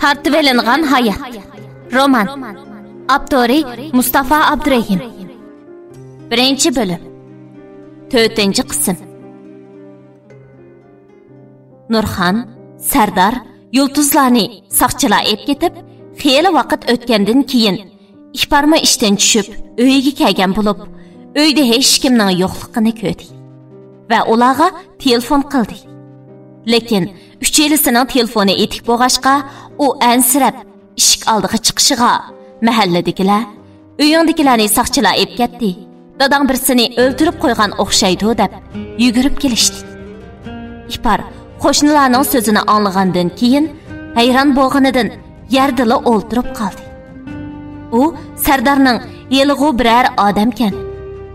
Tartibelingan hayat. Roman. Abdori Mustafa Abdurahim. 1. bölüm. 4. kısım. Nurxan, Sardar yulduzlarni saqchilar ep ketib, xeyli vaqt o'tgandan keyin Ihparma ishdan tushib, uyiga kelgan bo'lib, uyda hech kimning yo'qligini ko'rdi va ularga telefon qildi. Lekin uchelisining telefoni etik bo'lg'ashqa, u ansirab eshik oldiga chiqishiga mahalladagilar, uyingdagilarni saqchilar ep ketdi. Dadang birsini o'ltirib qo'ygan o'xshaydi deb yugurib kelishdi. Ihpar qo'shnilarning so'zini anglagandan keyin hayron bo'lganidan yerdala o'ltirib qoldi. U Sardarning yelg'u biror odamkan,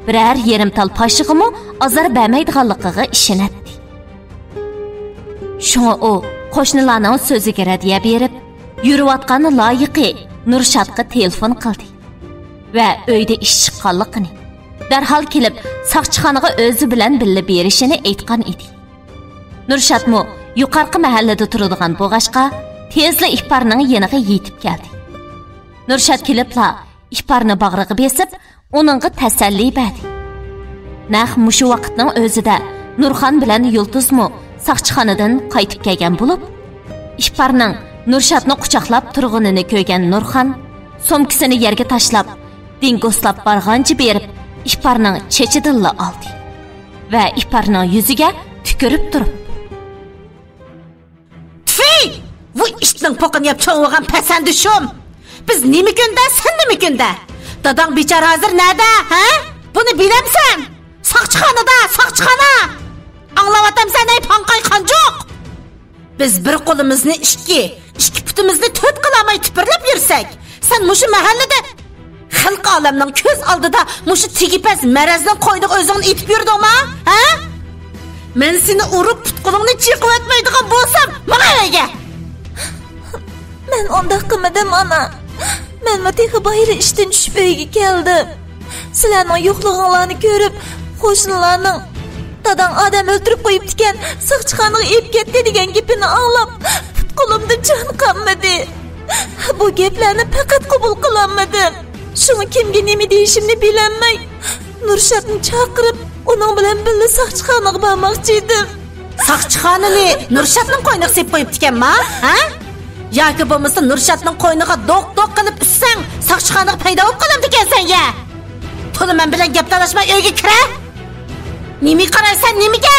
biror yerimtal pashig'imi azar bermaydiganligiga ishonadi. Shunga u qo'shnilarning so'ziga radiya berib, yurayotgan loyiqi Nurshatga telefon qildi va uyda ish chiqqanligini, darhol kelib saqchixonaga o'zi bilan birga berishini aytgan edi. Nurshatmo yuqorqi mahallada turadigan bo'lg'ashqa, tezla Ihparning yeniga yetib keldi. Nurshat kelibla Ihparni bag'riga besib, uningga tasalli berdi. Naq mushu vaqtning o'zida Nurxon bilan Yulduzmo saqchixonadan qaytib kelgan bo'lib, Ihparning Nurshatni quchoqlab turganini ko'rgan Nurxon somkisini yerga tashlab, dingoslab borgancha berib, Ihparning chechidilla oldi va Ihparning yuziga tükürüp turib: "Tfey! Bu işning poqini yap çoğuğan pesandi şum. Biz nimi günde, sen nimi günde? Dadang biçar hazır nerede, ha? Bunu bilemsen. Saqchixonada, saqchixona. Anlavatam sen ey pankay qancuk. Biz bir qo'limizni ikki putimizni to'rt qilamay tupurlab yursak, sen mushu mahallada xalq olamning ko'z oldida mushu tegipas marazning qo'ydiq o'zingni etib yurdingmi, ha? Men seni urib putqulingni chiqib o'tmaydigan bo'lsam, mana nega? Men onda qilmadim ana. Men matiga bayri ishdan tushib uyga keldim. Sizlarning yo'qlig'inglarni ko'rib, qo'shnilarning dadang odam o'ldirib qo'yib ekan, saqchixonaga ep ketdi degan gapini anglab, putqulimda jon qolmadi. Bu gaplarni faqat qabul qilolmadim. Shuni kimga nima deyishimni bilolmay, Nurshatni chaqirib, uning bilan birga saqchixonaga bormoqchi edim. Saqchixonani Nurshatning qo'yniga sep qo'yib ekanmi, ha? Yoki bo'lmasa Nurshatning qo'yniga doq-doq qilib ussang, saqchixonaga paydo bo'lib qolamdi ekansan ya. To'la men bilan gap talashmay uyga kira. Nimi qaraysan, nimiga?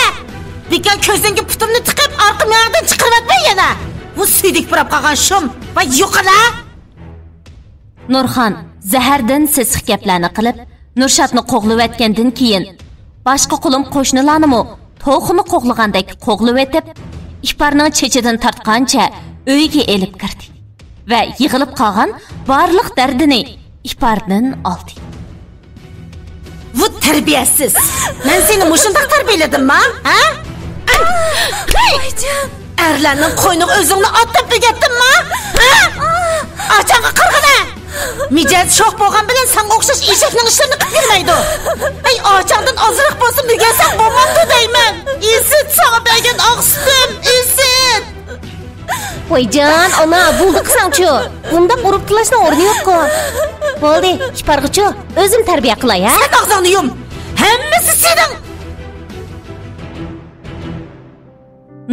Bekor ko'zingga putimni tiqib, orqa miyog'dan chiqarib o'tmay yana. Bu suydik burab qolgan shum va yo'qala. Nurxon zahardan sisiq gaplarni qilib, Nurshatni qo'g'lab o'tgandan keyin boshqa qulim qo'shnilarnimi to'xini qo'g'lagandek qo'g'lab o'tib, Ihparning chechidan tortgancha uyga elib kirdi va yig'ilib qolgan barliq dardini Ihpardan oldi. Bu tarbiyasiz. Men seni mushundaq tarbiyaladim-mi, ha? Ayjon, erlarning qo'yniga o'zingni otib begatdimmi? Ha? Ochang'i qirg'ina. Mijaz sho'x bo'lgan bilan sen o'xshash eshakning ishlarini qilib yurmaydi. Ay, ochangdan ozroq bo'lsin degansan, bo'lmadi deyman. Isit sana bergan oqsitim, isit. Voyjon, ona, bo'ldi qilsang-chu. Bunda urib tilashning o'rni yo'q-ku. Bo'ldi, Ihparg'ichu, o'zim tarbiya qilay, ha? Sen og'zingni yum. Hammasi sening.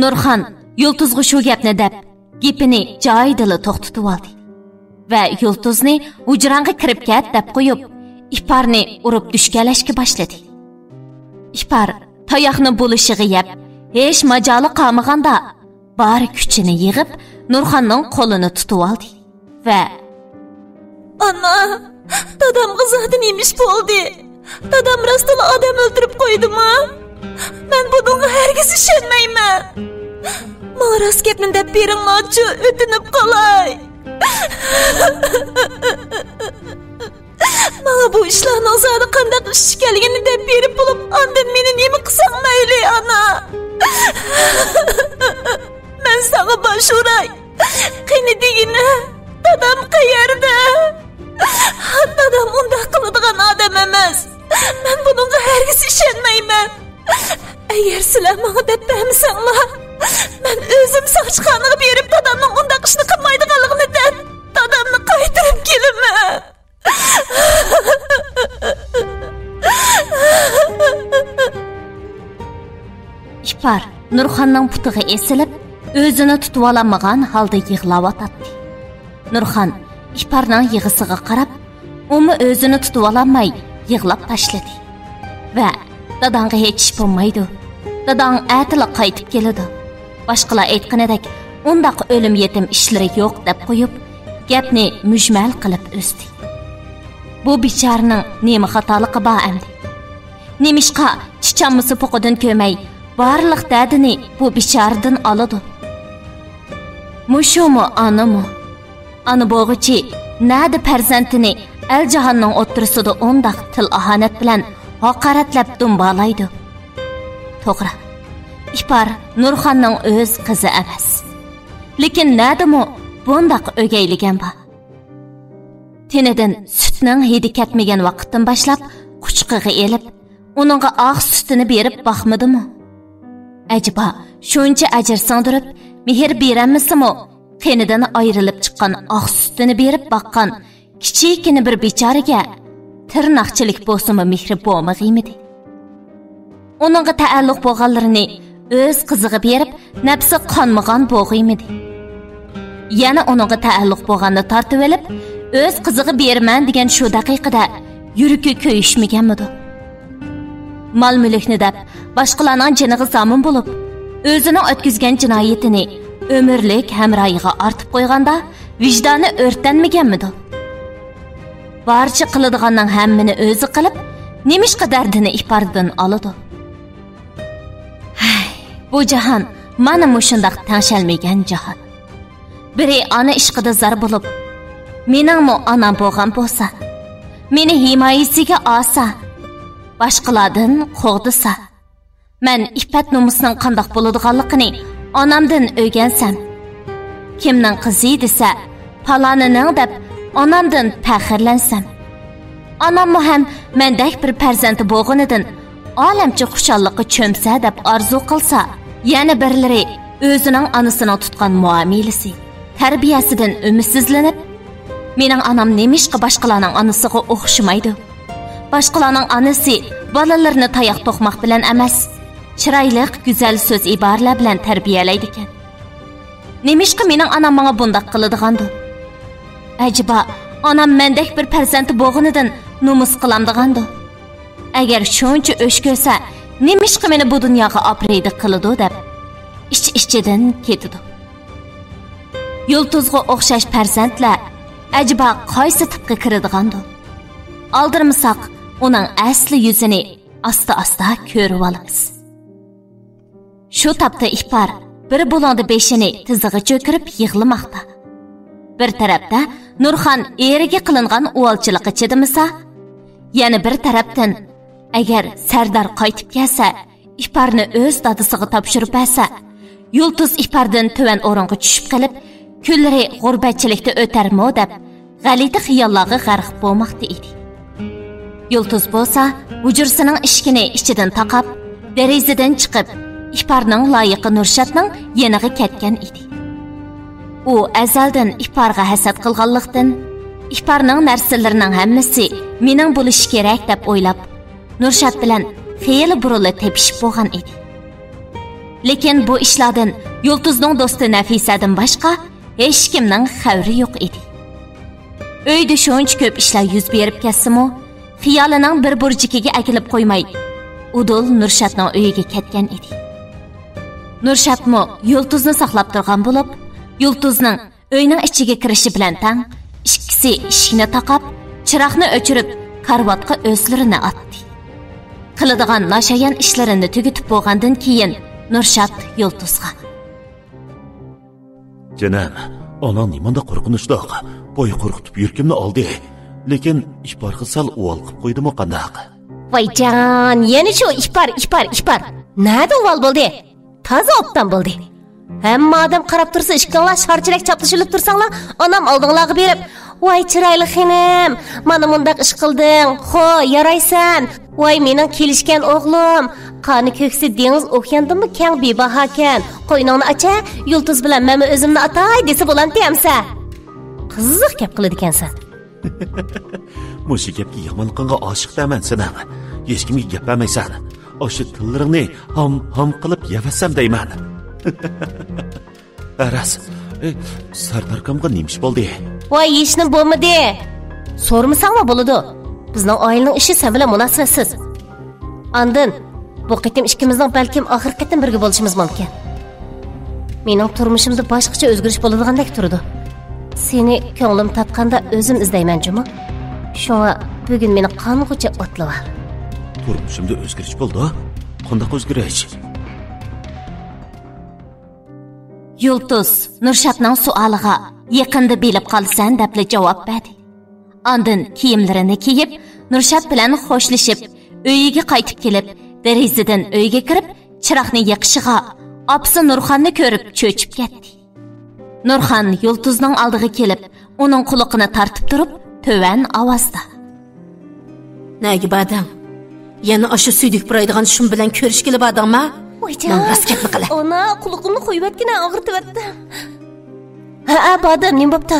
Nurxon Yulduzga shu gapni deb, gapini joyida to'xtatib oldi va Yulduzni hujranga kirib ket deb qo'yib, Ihparni urib dushkalashga boshladi. Ihpar tayoqni bo'lishiga yeb, hech majoli qolmaganda bari kuchini yig'ib, Nurxonning qo'lini tutib oldi va ana, dadamga zaten yemiş bo'ldi. Dadam rostla odam o'ldirib qo'ydimi? Men bunga herkes ishonmayman. Menga rost gapni deb beringlarchi, o'tinib qolay. Menga bu ishlarning zodi qanday ish ekanligini deb berib bo'lib, ondan meni nima qilsam mayli ana. Men sana bosh uray. Qani degina, dadam qayerda? Dadam unda qiladigan odam emas. Men bunga herkes ishonmayman. Agar sizlar menga deb bermasanglar, men o'zim saqchixonaga berib dadamning unda ishni qilmaydiganligini İpar Nurxanның putiga esilib, o'zini tutib olamagan holda yig'layotdi. Nurxan İparning yig'isiga qarab, umi o'zini tutib olmay yig'lab tashladi. Va dadangga hech ish bo'lmaydi. Dadang atila qaytib keladi. Boshqalar aytganidek, undaq o'lim yetim ishlari yo'q deb qo'yib, gapni mujmal qilib o'sdi. Bu bechorning nima xatoligi bor endi? Nemishqa chichammisi poqidan ko'may, barliq dadini bu bechordan oladi. Mushumu anami? Ana bo'g'ichi nada farzandini el jahonning o'ttirisida undaq til ahonat bilan haqoratlab dumbalaydi. To'g'ri. İpar Nurxanning o'z qizi emas. Lekin nadimi bundaq o'gayligan bor. Tenidan sutning hidi ketmagan vaqtdan boshlab quchqiga elib, uningga oq sutini berib baxmadimi? Ajiba shuncha ajr singdirib, mehr berammisimi? Qenidan ayrilib chiqqan oq sutini berib baqqan kichikina bir bechoraga tirnoqchilik bo'lsa-mi mehri bo'lmag'imidi? Uningga taalluq bo'lganlarini o'z qiziga berib, nafsi qonmagan bo'lg'imidi? Yana uningga taalluq bo'lganini tortib olib, o'z qiziga berman degan shu daqiqada yuragi ko'yishmaganmidi? Mol-mulkni deb boshqalarning jiniga zomin bo'lib, o'zini o'tkazgan jinoyatini ömürlük hamroyiga ortib qo'yganda vijdoni o'rtanmaganmidi? Barcha qiladiganning hammini o'zi qilib, nemishqa dardini ipardan oladi. Bu jahon mana mushundaq tangshalmagan jahon. Biri ona ishqida zar bo'lib, meningmi onam bo'lgan bo'lsa, meni himoyasiga olsa, boshqalardan qo'g'disa, men iffat nomusning qandoq bo'ladiganligini onamdan o'rgansam, kimning qizi desa, falonining deb onamdan faxrlansam, onammi ham mendek bir farzandi bo'lganidan olamcha xushallikqa cho'msa deb orzu qilsa, yana birlari o'zining onasini tutgan muomalasi, tarbiyasidan umidsizlanib, mening onam nemishqa boshqalarning onasiga o'xshamaydi? Boshqalarning onasi bolalarini tayoq to'qmoq bilan emas, chiroyli, go'zal so'z iboralar bilan tarbiyalaydi ekan. Nemishqa mening onam menga bundoq qiladigandu? Ajiba, onam mendek bir farzandi bo'lganidan nomus qilamdigandu? Agar shuncha o'sh ko'rsa, nemishqa meni bu dunyoga opraydi qiladi deb ich-ichidan ketdi. Yulduzga o'xshash farzandlar ajiba qaysi tipga kiradigandu? Aldirmasak, uning asli yuzini asta-asta ko'rib olamiz. Shu tapda İpar bir bulonda beshini tizig'i cho'kirib yig'lamoqda. Bir tarafda Nurxan eriga qilingan uvalchilikqa chidamasa, yana bir tarafdan agar Sardar qaytib kelsa, İparni o'z dadasiga topshirib bersa, Yulduz İpardan tuvan o'ringa tushib qolib, kunlari g'urbatchilikda o'tarmi deb g'alati xiyollarga g'arq bo'lmoqda edi. Yulduz bo'lsa, hujursining ishkini ichidan taqab, derazadan chiqib, İparning loyiqi Nurshatning yeniga ketgan edi. U azaldan İparga hasad qilganlikdan, İparning narsalarining hammasi mening bo'lishi kerak deb o'ylab, Nurshat bilan xeyli burilib tepishib bo'lgan edi. Lekin bu ishlardan Yulduzning do'sti Nafisadan boshqa hech kimning xabari yo'q edi. Uyda shuncha ko'p ishlar yuz berib ketsa-mu, xiyolining bir burjikiga akilib qo'ymay, Udul Nurshatning uyiga ketgan edi. Nurshatmi Yulduzni saqlab turgan bo'lib, Yulduzning uyning ichiga kirishi bilan tang ikkisi eshikni taqab, chiroqni o'chirib, karvatga o'zlarini atdi. Qiladigan nashayan ishlarini tugatib bo'lgandan keyin Nurshat Yulduzga: "Canım, onang nimanda qo'rqinchliq, bo'y qo'rqitib yurkimni oldi. Lekin İparga sal uval qilib qo'ydimi qandaq?" "Voyjon, yana shu İpar. Nada uval bo'ldi? Toza obdan bo'ldi. Hamma odam qarab tursa, ishqinglar sharchirak chaplashilib tursanglar, onam oldinglarga berib, "Voy chiroyli xinim, mana mundaq ish qilding. Xo, yaraysan. Voy mening kelishgan o'g'lim. Qani ko'ksi dengiz okeandimi keng bebaho ekan. Qo'yningni acha, Yulduz bilan men o'zimni atay desa bo'lanti hamsa." Qiziq gap qiladi ekansan. Mushi gapga yamanqinga oshiq daman sana. Hech kimga gap bermaysan. Aşı tillaringni ham qilib yevasam deyman. Aras, Sardarkamga nemish bo'ldi? Voy, ishni bo'lmadi. So'rmasangmi bo'ladi? Bizning oilaning ishi sen bilan munosabatsiz. Andin bu qitim ikkimizning balkim oxir qitim birga bo'lishimiz mumkin. Mening turmushimda boshqacha o'zgarish bo'ladigandek turdi. Seni ko'nglim topganda o'zim izlayman, Juma. Shunga bugun meni qang'icha otlab al. Turmushimda o'zgarish bo'ldi. Qanday o'zgarish? Yulduz Nurshadning savoliga yaqinda bilib qolsan deb javob berdi. Ondan kiyimlarini kiyib, Nurshad bilan xo'shlashib, uyiga qaytib kelib, derazadan uyga kirib, chiroqni yoqishiga opsi Nurxonni ko'rib cho'chib ketdi. Nurxon Yulduzning oldiga kelib, uning quloqini tortib turib, to'van ovozda: "Nega badam? Yana o'sha suydik buraydigan shum bilan ko'rishgili badamma? Men raskatli qila. Ona, quloqimni qo'yibotgina og'irtibdi. Ha, badam, nima bo'pti?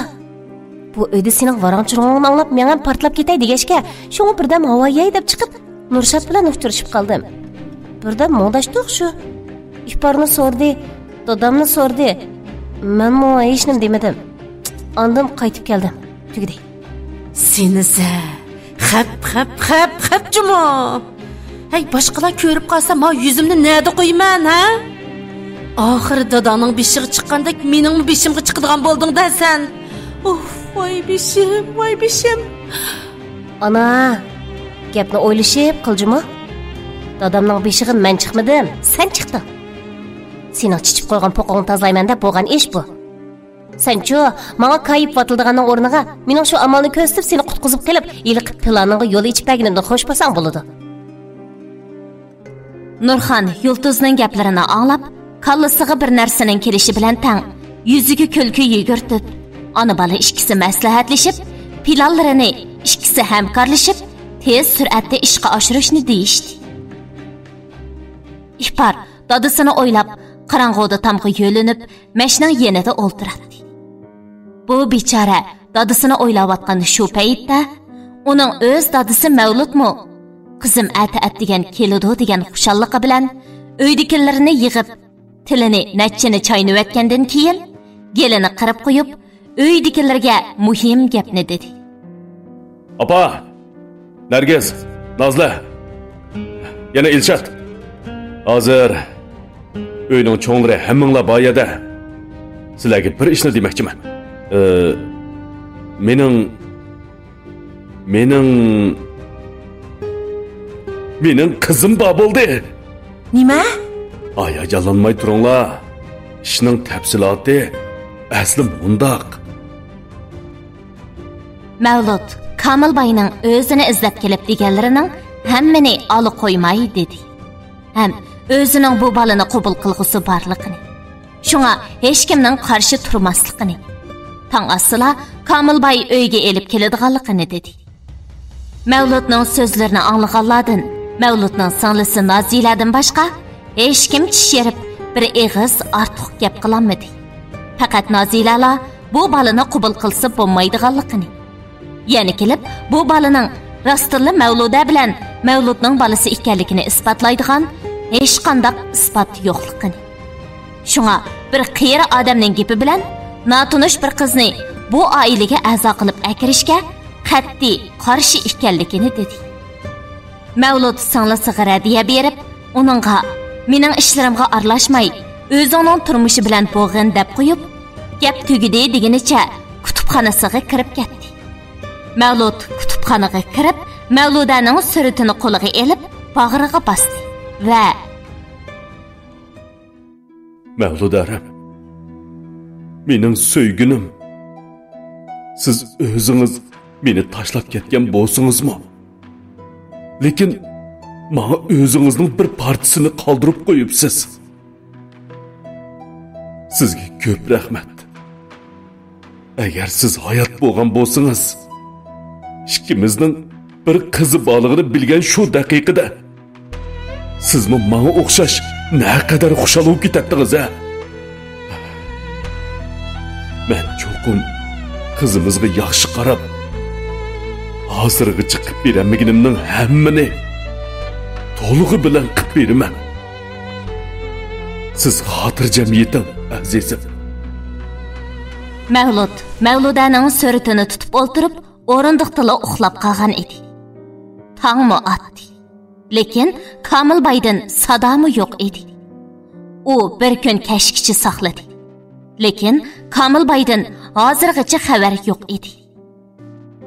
Bu uyda sening varang-churug'ingni anglab, men ham portlab ketay degashga, shunga birdan havoyay deb chiqib, Nurshad bilan uchrashib qoldim. Birdan modashdiq shu. İhbarını so'rdi, dadamni so'rdi. Men mo hech nima demadim. Ondan qaytib keldim. Tugdi. Senisi xap Juma. Hey, boshqalar ko'rib qolsa, men yuzimni nada qo'yman, ha? Oxiri dadaning beshiga chiqqandek, mening beshimga chiqadigan bo'lding-da sen. Uf, voy beshim. Ana, gapni o'ylashib qiljimi? Dadamning beshiga men chiqmadim, sen chiqding. Sening chichib qo'ygan po'qingni tozalayman deb bo'lgan ish bu. Sen-chu, menga kayib vatildiganning o'rniga mening shu amalni ko'rsatib seni qutqizib kelib, yiliqib planingga yo'l ichib berganimda xo'sh bo'lsang bo'ladi. Nurxon Yulduzning gaplarini anglab, kallasiga bir narsaning kelishi bilan tang yuziga kulki yugurtib, ona bola ikkisi maslahatlashib, planlarini ikkisi hamkorlashib, tez sur'atda ishga oshirishni deyishdi. İhbar dadasini o'ylab, qarang'uda tamg'i yo'linib, mashinaning yenida o'ltiradi. Bu bechora dadasini o'ylayotgan shu paytda uning o'z dadasi Mavludmi, qizim ati degan keladi degan xushalliqi bilan uydagilarni yig'ib, tilini nachchini chaynayotgandan keyin gelini qirib qo'yib, uydagilarga muhim gapni dedi. Apa, Nargiz, Nazla, yana Ilshad. Hozir uyning cho'nglari hammanglar boyada. Sizlarga bir ishni demoqchiman. Mening qizim bor bo'ldi. Nima? Hayajonlanmay turinglar. Ishning tafsiloti asli bundoq. Mavlud Kamilbayning o'zini izlab kelib deganlarining hammani olib qo'ymay dedi. Ham o'zining bu balani qabul qilg'usi borligini, shunga hech kimning qarshi turmasligini, tang asla Kamilbay uyga elib keladiganligini dedi. Mavludning so'zlarini anglaganlardan Mavludning singlisi Noziladan boshqa hech kim tish yerib bir eg'iz ortiq gap qilolmadi. Faqat Nozilala bu balani qabul qilsa bo'lmaydiganligini, yana kelib bu balaning rostilla Mavluda bilan Mavludning balasi ekanligini isbotlaydigan hech qanday isbot yo'qligini. Shunga bir qiyra odamning gapi bilan natunish bir qizni bu oilaga a'zo qilib akirishga qat'iy qarshi ekanligini dedi. Mavlud singlisiga radiya berib, uningga mening ishlarimga aralashmay, o'zining turmushi bilan bo'g'in deb qo'yib, gap tugidi deganicha kutubxonasiga kirib ketdi. Mavlud kutubxonaga kirib, Mavludaning suratini qo'liga elib, bag'riga bosdi va Mavludarim, mening so'ygunim, siz o'zingiz meni tashlab ketgan bo'lsingizmi? Lekin menga o'zingizning bir partisini qoldirib qo'yibsiz. Sizga ko'p rahmat. Agar siz hayot bo'lgan bo'lsangiz, ikkimizning bir qizi borligini bilgan shu daqiqada sizmi menga o'xshash naqadar xushal bo'lib ketdingiz a? Men cho'qim qizimizga yaxshi qarab, hozirga chiqib beramaganimning hammani to'lig'i bilan qilib beraman. Siz xotirjam yeting, azizim. Mavlud Mavludaning suratini tutib o'ltirib, o'rindiqda uxlab qolgan edi. Tongmi otdi. Lekin Komilbaydan sadomi yo'q edi. U bir kun kashkichi saqladi. Lekin Komilbaydan hozirgacha xabar yo'q edi.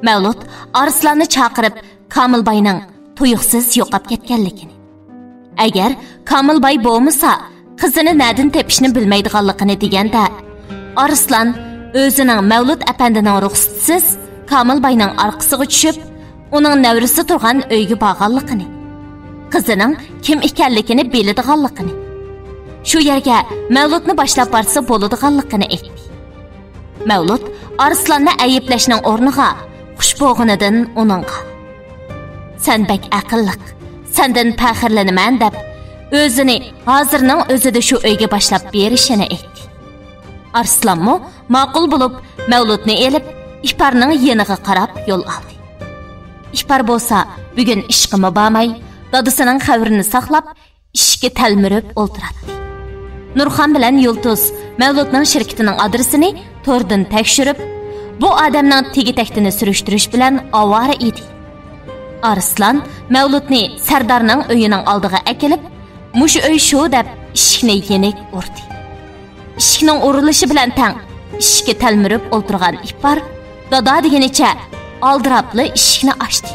Mavlud Arslonni chaqirib Komilbayning tuyuqsiz yo'qab ketganligini. Agar Komilbay bo'lmasa, qizini nadin tepishni bilmaydiganligini deganda, Arslan o'zining Mavlud apandining ruxsatisiz Komilbayning orqasiga tushib, uning navrisi turgan uyga borganligini, qizining kim ekanligini biladiganligini, shu yerga Mavludni boshlab borsa bo'ladiganligini aytdi. Mavlud Arslanni ayblashning o'rniga xushbo'g'inidan uningga "Sen bek aqlliq, sendan faxrlanaman" deb o'zini hozirning o'zida shu uyga boshlab berishini aytdi. Arslanmo ma'qul bo'lib Mavludni elib Ihparning yeniga qarab yo'l oldi. Ihpar bo'lsa, bugun ishqimi bormay, dadasining xabarini saqlab, ishga talmirib o'ltiradi. Nurxon bilan Yulduz Mavludning shirkatining adresini to'rdan tekshirib, bu odamning tegi-taktini surishtirish bilan ovora edi. Arslan Mavludni Sardarning uyining oldiga akilib, "Mush uy shu" deb ishikni yenik urdi. Ishikning urilishi bilan tang ishga talmirib o'ltirgan Ihpar dada degenicha aldirabli ishikni ochdi.